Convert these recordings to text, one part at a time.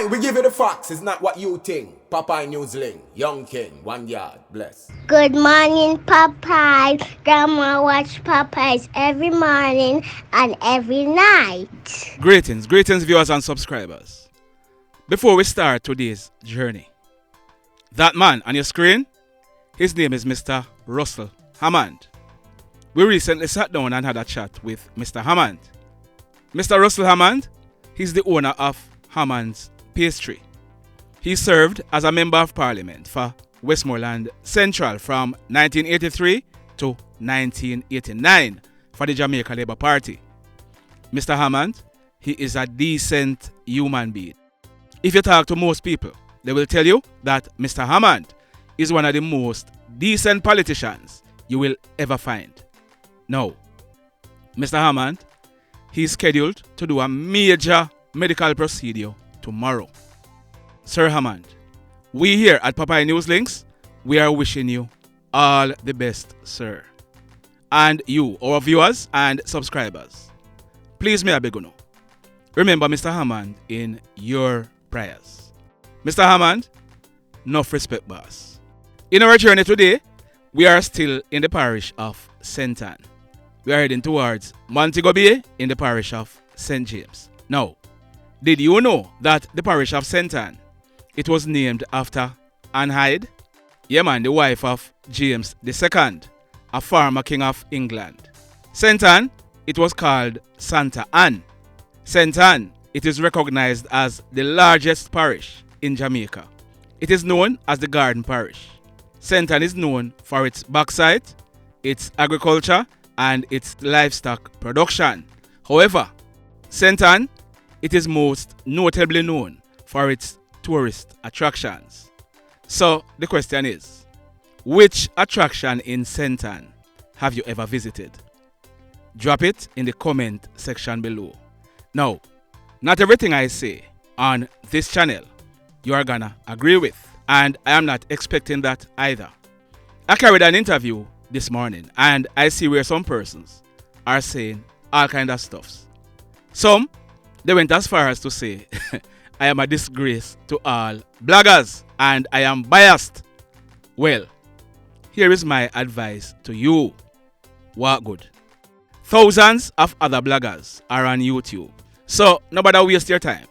Aye, we give you the facts. It's not what you think. Popeye Newsling, Young King, 1 yard, bless. Good morning, Popeye. Grandma watch Popeyes every morning and every night. Greetings, viewers and subscribers. Before we start today's journey, that man on your screen, his name is Mr. Russell Hammond. We recently sat down and had a chat with Mr. Hammond. Mr. Russell Hammond, he's the owner of Hammond's Pastry. He served as a member of parliament for Westmoreland Central from 1983 to 1989 for the Jamaica Labour Party. Mr. Hammond, he is a decent human being. If you talk to most people, they will tell you that Mr. Hammond is one of the most decent politicians you will ever find. Now, Mr. Hammond, he is scheduled to do a major medical procedure tomorrow. Sir Hammond, we here at Popeye News Links, we are wishing you all the best, sir. And you, our viewers and subscribers, please may I beg you now, remember Mr. Hammond in your prayers. Mr. Hammond, enough respect, boss. In our journey today, we are still in the parish of St. Ann. We are heading towards Montego Bay in the parish of St. James. Now, did you know that the parish of St. Ann, it was named after Anne Hyde? Yeah man, the wife of James II, a former king of England. St. Ann, it was called Santa Ann. St. Ann, it is recognized as the largest parish in Jamaica. It is known as the Garden Parish. St. Ann is known for its bauxite, its agriculture, and its livestock production. However, St. Ann, it is most notably known for its tourist attractions. So the question is, which attraction in St. Ann have you ever visited? Drop it in the comment section below. Now, not everything I say on this channel you are gonna agree with, and I am not expecting that either. I carried an interview this morning and I see where some persons are saying all kind of stuffs. Some, they went as far as to say I am a disgrace to all bloggers and I am biased. Well, here is my advice to you. What good? Thousands of other bloggers are on YouTube. So nobody waste your time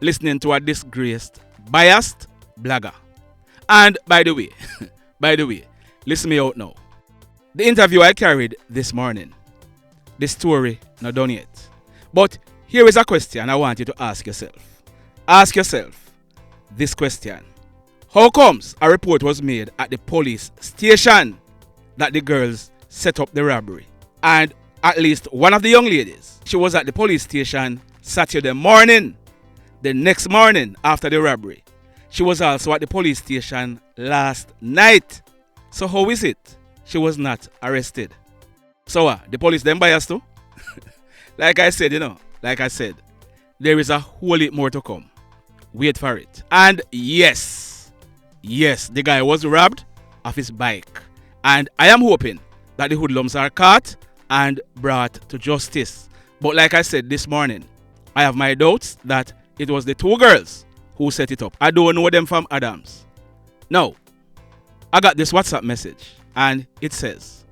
listening to a disgraced, biased blogger. And by the way, listen me out now. The interview I carried this morning, the story not done yet. But here is a question I want you to ask yourself. Ask yourself this question. How comes a report was made at the police station that the girls set up the robbery? And at least one of the young ladies, she was at the police station Saturday morning. The next morning after the robbery, she was also at the police station last night. So how is it she was not arrested? So the police then biased too? Like I said, there is a whole lot more to come. Wait for it. And yes, the guy was robbed of his bike. And I am hoping that the hoodlums are caught and brought to justice. But like I said this morning, I have my doubts that it was the two girls who set it up. I don't know them from Adams. Now, I got this WhatsApp message and it says,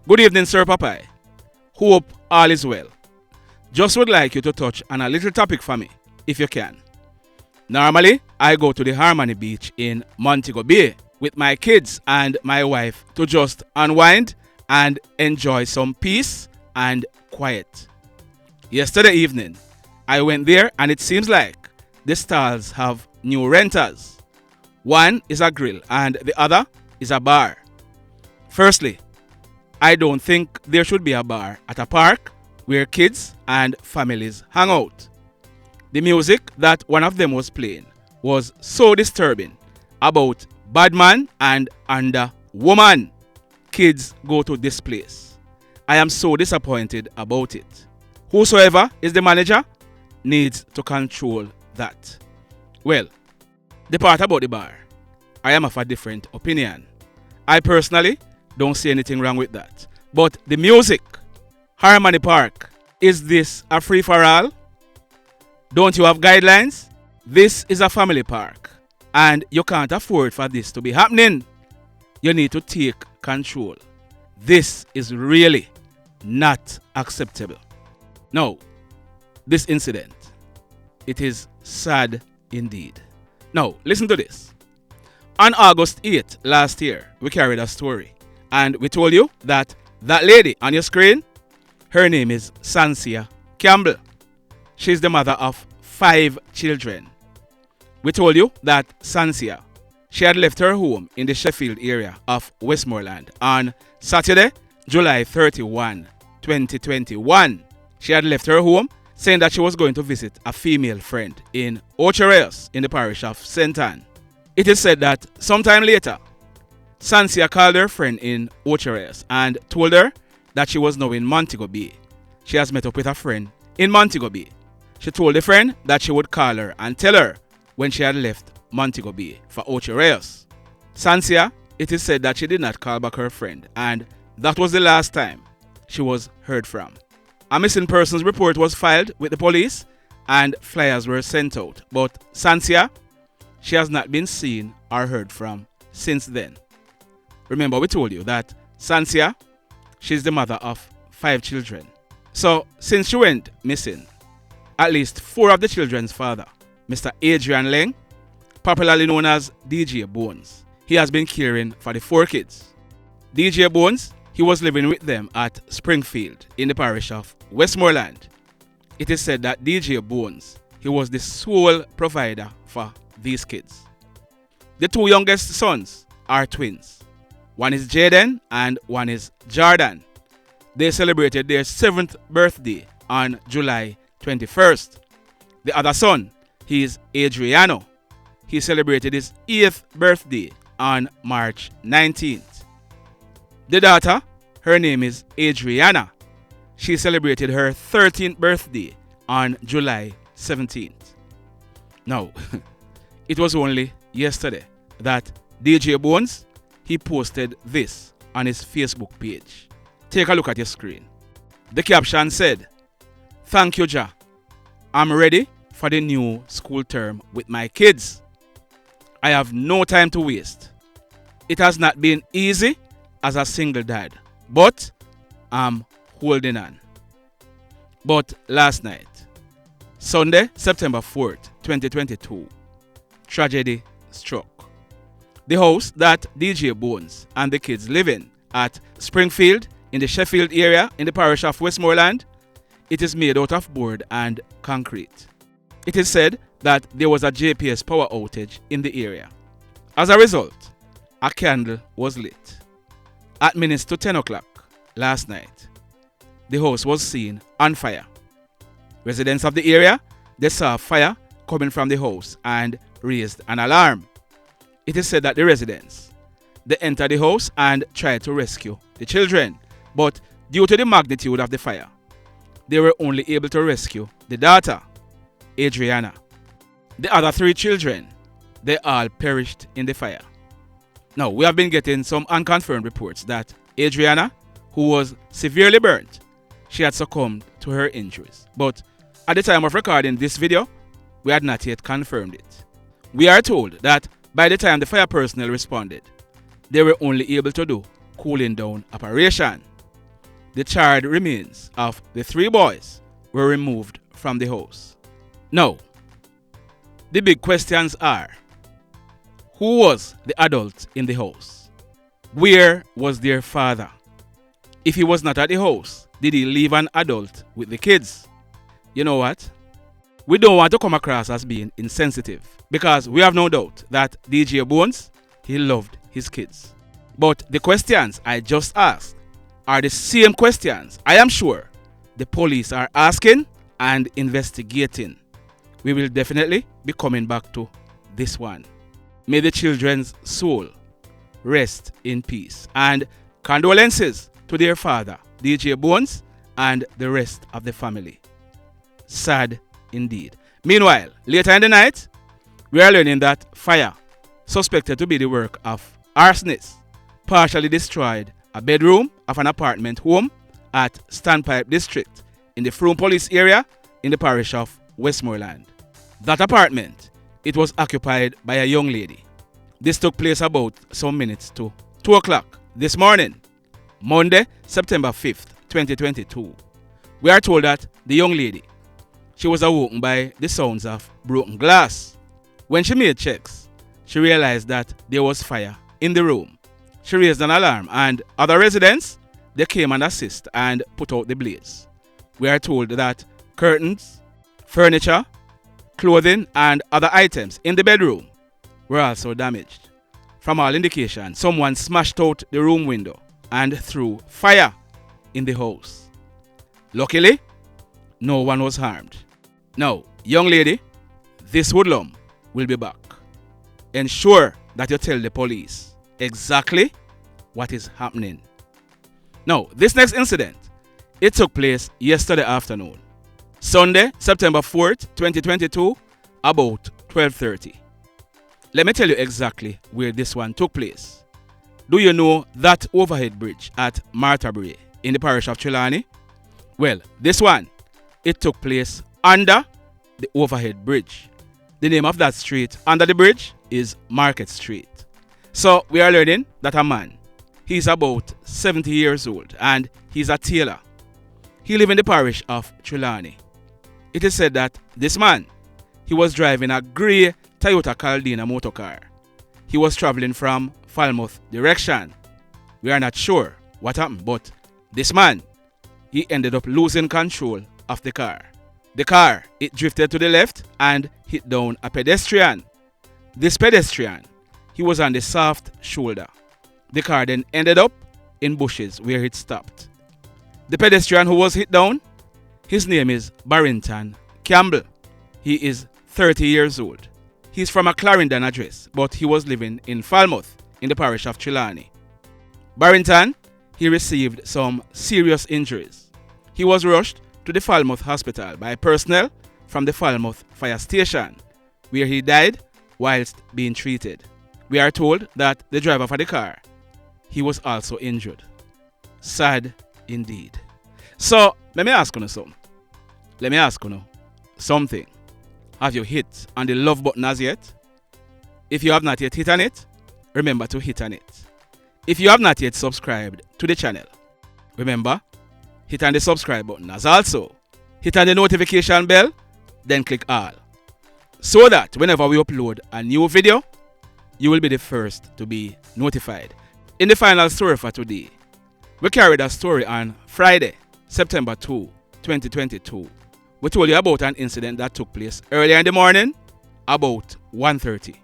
"Good evening, Sir Popeye. Hope all is well. Just would like you to touch on a little topic for me, if you can. Normally, I go to the Harmony Beach in Montego Bay with my kids and my wife to just unwind and enjoy some peace and quiet. Yesterday evening, I went there and it seems like the stalls have new renters. One is a grill and the other is a bar. Firstly, I don't think there should be a bar at a park where kids and families hang out. The music that one of them was playing was so disturbing about bad man and under woman. Kids go to this place. I am so disappointed about it. Whosoever is the manager needs to control that." Well, the part about the bar, I am of a different opinion. I personally don't see anything wrong with that. But the music, Harmony Park, is this a free-for-all? Don't you have guidelines? This is a family park, and you can't afford for this to be happening. You need to take control. This is really not acceptable. Now, this incident, it is sad indeed. Now, listen to this. On August 8th last year, we carried a story, and we told you that lady on your screen, her name is Sansia Campbell. She's the mother of 5 children. We told you that Sansia, she had left her home in the Sheffield area of Westmoreland on Saturday, July 31, 2021. She had left her home saying that she was going to visit a female friend in Ochereus in the parish of St. Anne. It is said that sometime later, Sansia called her friend in Ochereus and told her that she was now in Montego Bay. She has met up with a friend in Montego Bay. She told the friend that she would call her and tell her when she had left Montego Bay for Ochereus. Sansia, it is said that she did not call back her friend, and that was the last time she was heard from. A missing persons report was filed with the police and flyers were sent out, but Sansia, she has not been seen or heard from since then. Remember, we told you that Sansia, she's the mother of 5 children. So, since she went missing, at least 4 of the children's father, Mr. Adrianno Laing, popularly known as DJ Bones, he has been caring for the 4 kids. DJ Bones, he was living with them at Springfield in the parish of Westmoreland. It is said that DJ Bones, he was the sole provider for these kids. The 2 youngest sons are twins. One is Jayden and one is Jordon. They celebrated their 7th birthday on July 21st. The other son, he is Adrianno. He celebrated his 8th birthday on March 19th. The daughter, her name is Adrianna. She celebrated her 13th birthday on July 17th. Now, it was only yesterday that DJ Bones, he posted this on his Facebook page. Take a look at your screen. The caption said, "Thank you, Jah. I'm ready for the new school term with my kids. I have no time to waste. It has not been easy as a single dad, but I'm holding on." But last night, Sunday, September 4th, 2022, tragedy struck. The house that DJ Bones and the kids live in at Springfield in the Sheffield area in the parish of Westmoreland, it is made out of board and concrete. It is said that there was a JPS power outage in the area. As a result, a candle was lit. At minutes to 10 o'clock last night, the house was seen on fire. Residents of the area, they saw fire coming from the house and raised an alarm. It is said that the residents, they entered the house and tried to rescue the children, but due to the magnitude of the fire, they were only able to rescue the daughter, Adrianna. The other 3 children, they all perished in the fire. Now, we have been getting some unconfirmed reports that Adrianna, who was severely burnt, she had succumbed to her injuries. But at the time of recording this video, we had not yet confirmed it. We are told that by the time the fire personnel responded, they were only able to do cooling down operation. The charred remains of the 3 boys were removed from the house. Now, the big questions are, who was the adult in the house? Where was their father? If he was not at the house, did he leave an adult with the kids? You know what? We don't want to come across as being insensitive, because we have no doubt that DJ Bones, he loved his kids. But the questions I just asked are the same questions I am sure the police are asking and investigating. We will definitely be coming back to this one. May the children's soul rest in peace, and condolences to their father, DJ Bones, and the rest of the family. Sad indeed. Meanwhile, later in the night, we are learning that fire, suspected to be the work of arsonists, partially destroyed a bedroom of an apartment home at Standpipe District in the Frome Police area in the parish of Westmoreland. That apartment, it was occupied by a young lady. This took place about some minutes to 2 o'clock this morning, Monday, September 5th, 2022. We are told that the young lady, she was awoken by the sounds of broken glass. When she made checks, she realized that there was fire in the room. She raised an alarm and other residents, they came and assist and put out the blaze. We are told that curtains, furniture, clothing and other items in the bedroom were also damaged. From all indications, someone smashed out the room window and threw fire in the house. Luckily, no one was harmed. Now, young lady, this hoodlum will be back. Ensure that you tell the police exactly what is happening. Now, this next incident, it took place yesterday afternoon, Sunday, September 4th, 2022, about 12:30. Let me tell you exactly where this one took place. Do you know that overhead bridge at Marthabury in the parish of Trelawney? Well, this one, it took place under the overhead bridge. The name of that street under the bridge is Market Street. So we are learning that a man, he's about 70 years old and he's a tailor. He lives in the parish of Trelawney. It is said that this man, he was driving a grey Toyota Caldina motor car. He was traveling from Falmouth direction. We are not sure what happened, but this man, he ended up losing control of the car. The car, it drifted to the left and hit down a pedestrian. This pedestrian, he was on the soft shoulder. The car then ended up in bushes where it stopped. The pedestrian who was hit down, his name is Barrington Campbell. He is 30 years old. He's from a Clarendon address, but he was living in Falmouth in the parish of Trelawney. Barrington, he received some serious injuries. He was rushed to the Falmouth hospital by personnel from the Falmouth fire station, where he died whilst being treated. We are told that the driver of the car, he was also injured. Sad indeed. So, let me ask you something. Let me ask you something. Have you hit on the love button as yet? If you have not yet hit on it, remember to hit on it. If you have not yet subscribed to the channel, remember, hit on the subscribe button as also. Hit on the notification bell, then click all. So that whenever we upload a new video, you will be the first to be notified. In the final story for today, we carried a story on Friday, September 2, 2022. We told you about an incident that took place earlier in the morning, about 1:30.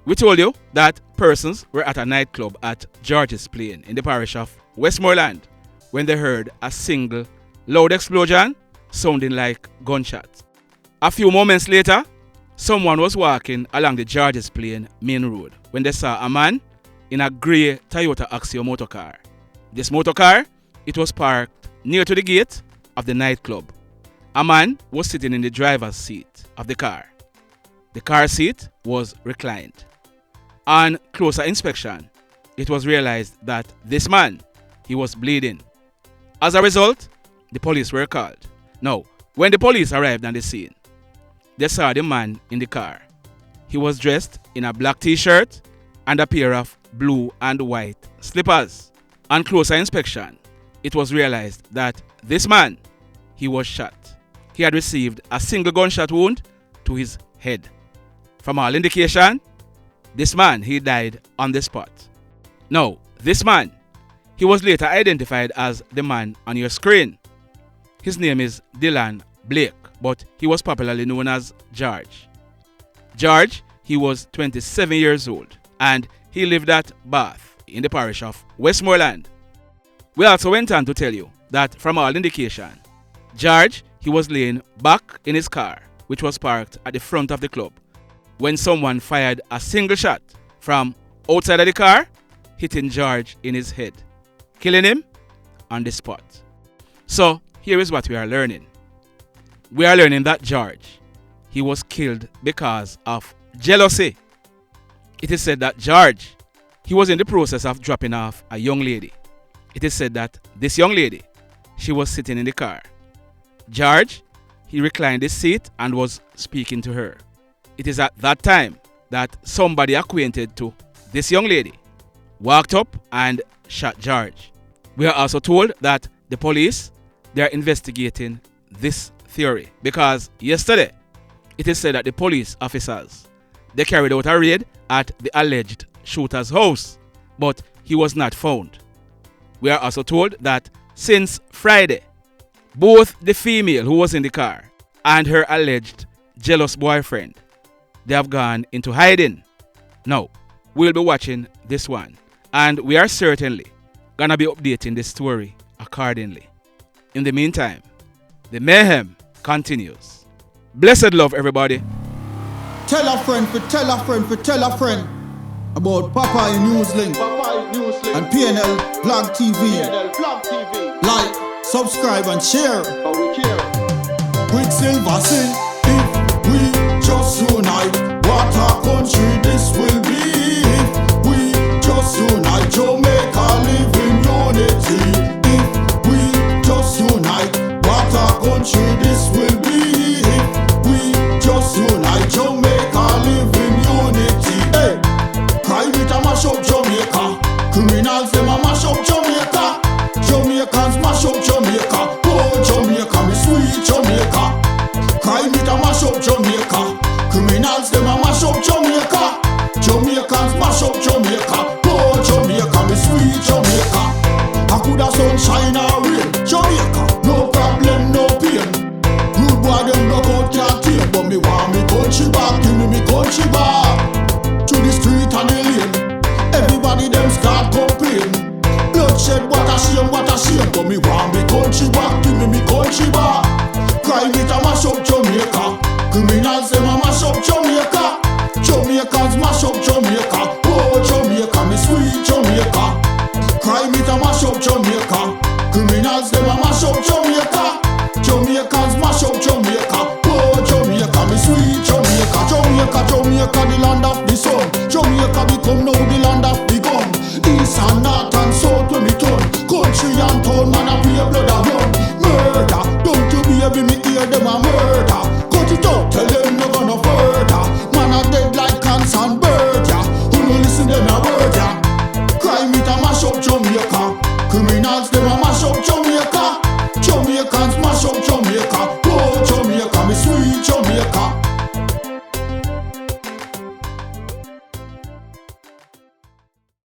We told you that persons were at a nightclub at George's Plain in the parish of Westmoreland when they heard a single loud explosion sounding like gunshots. A few moments later, someone was walking along the George's Plain main road when they saw a man in a grey Toyota Axio motor car. This motor car, it was parked near to the gate of the nightclub. A man was sitting in the driver's seat of the car. The car seat was reclined. On closer inspection, it was realized that this man, he was bleeding. As a result, the police were called. Now, when the police arrived on the scene, they saw the man in the car. He was dressed in a black t-shirt and a pair of blue and white slippers. On closer inspection, it was realized that this man, he was shot. He had received a single gunshot wound to his head. From all indication, this man, he died on the spot. Now, this man, he was later identified as the man on your screen. His name is Dylan Blake, but he was popularly known as George. George, he was 27 years old and he lived at Bath in the parish of Westmoreland. We also went on to tell you that from all indication, George, he was laying back in his car, which was parked at the front of the club, when someone fired a single shot from outside of the car, hitting George in his head, killing him on the spot. So, here is what we are learning. We are learning that George, he was killed because of jealousy. It is said that George, he was in the process of dropping off a young lady. It is said that this young lady, she was sitting in the car. George, he reclined his seat and was speaking to her. it is at that time that somebody acquainted to this young lady walked up and shot George. We are also told that the police, they are investigating this theory because yesterday it is said that the police officers, they carried out a raid at the alleged shooter's house, but he was not found. We are also told that since Friday, both the female who was in the car and her alleged jealous boyfriend, they have gone into hiding. Now, we'll be watching this one, and we are certainly gonna be updating this story accordingly. In the meantime, the mayhem continues. Blessed love, everybody. Tell a friend for tell a friend for tell a friend about Popeye Newslink and PNL Blog TV. Like, subscribe and share. Quicksilver sing, if we just unite, what a country this will be. If we just unite, Jamaica live in unity. If we just unite, what a country this will be. If we just unite, Jamaica live in unity. Hey, crime it a mash up Jamaica. Criminals them a mash up Jamaica. Jamaicans mash up Jamaica. Oh Jamaica, me sweet Jamaica. Crime it a mash up Jamaica. Criminals them a mash up Jamaica. Jamaicans mash up Jamaica. Oh Jamaica, me sweet Jamaica. I coulda sunshine or rain. Jamaica, no problem, no pain. Rude boy them knock out can't tame, but me want me country back. Give me country back. To the street and the lane, everybody them start complain. Bloodshed, what a shame, but me want me country back. Give me country back. Crime it a mash up Jamaica. Criminals them a mash up Jamaica. Jamaicans mash up Jamaica. Oh Jamaica, me sweet Jamaica. Crime it a mash up Jamaica. Criminals them a mash up Jamaica. Jamaicans mash up Jamaica. Oh Jamaica, me sweet Jamaica. Jamaica, the land of the sun. Jamaica become now the land of the gun. East and north and south when me turn. Country and town, man a pay blood a run. Murder, don't you baby me hear them a murder. Cut it out, tell them no gonna further. Man a dead like cans and bird, yeah. Who no listen them a word, yeah. Crime it a mash up Jamaica. Criminals them a mash up Jamaica.